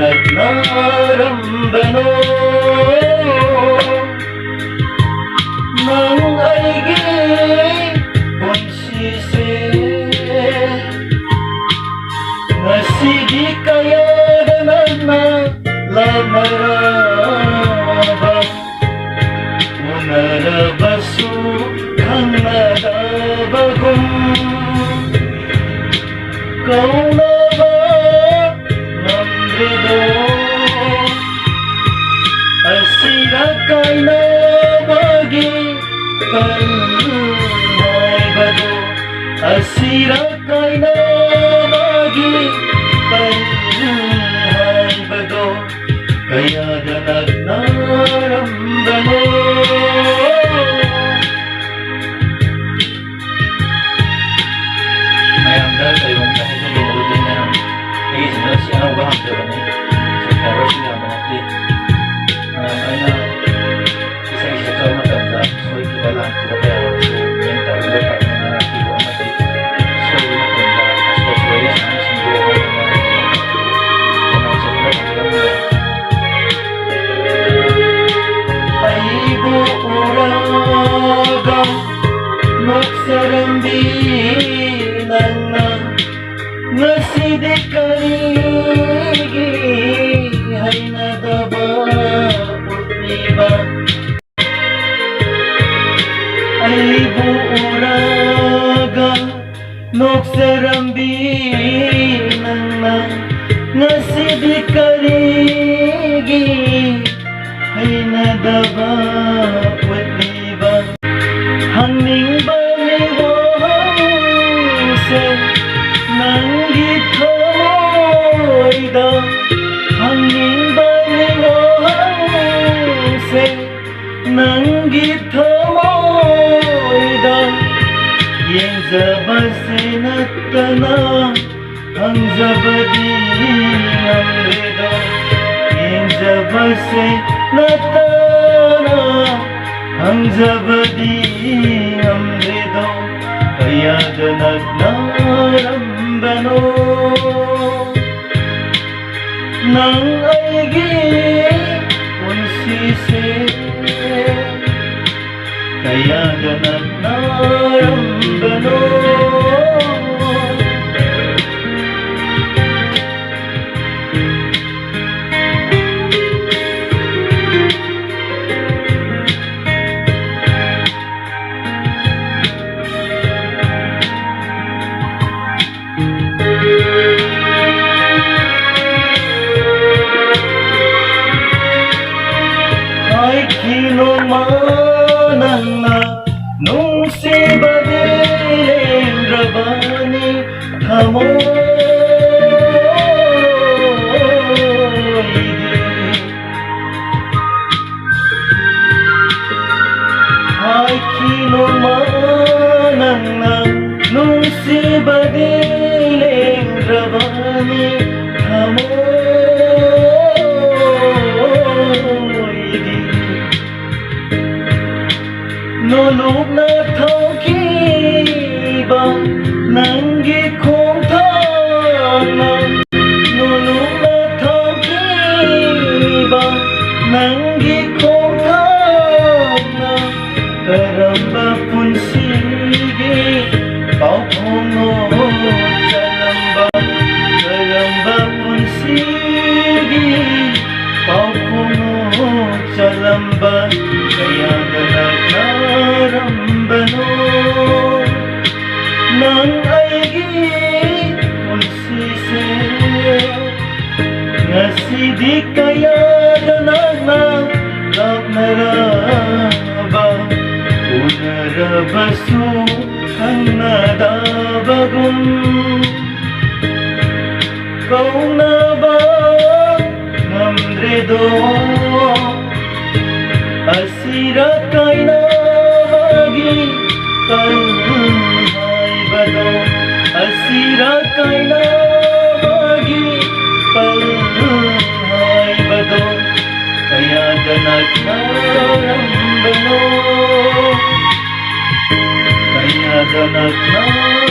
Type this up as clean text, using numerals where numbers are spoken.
nagnaramdano nang aiging pansisi nga sidi kaya danan na lamaraba unarabasu kang nadabagong kau na ba namrido asira kay na bagi kanhay bado asira kay na bagi kanhay bado kaya dalag naramdano may amdal tayo mong kasi sa ginulutin na ay sinunod siya ang bahang doon sa karo sila manati ay na isa-isa ka matanda so ikiba lang kita pero so yan tayo dapat na nakibo ang mati so yun matanda as po so yan ang sinubo ko na sa karo ay buuragang magsarambi nga sidi kaligi hay nadabapot niba ay buuraga noksarambi nga sidi kaligi hay nadabapot niba hangning baliwang nang gitoy da hanging baliwang se nang gitoy da yang zabase natana ang zabadi ang redo yang zabase natana ang zabadi ang redo kaya danag naramdano nang aiging pansisi kaya danag naramdano kinumanang na nung si Badiling Rabani ay kinumanang na nung si Badiling Rabani nulog na tawgiba nang gikong tanan nulog na tawgiba nang gikong tanan karamba pun sige paupungot sa lamba karamba pun sige paupungot sa lamba kaya dalag naramdano nang aiging pansisi nga sidi kaya dalag na naraba unarabaso ang nadabagong kau na ba namredo asira kay na bagi kanhay bado asira kay na bagi kanhay bado kaya danag naramdano kaya danag naramdano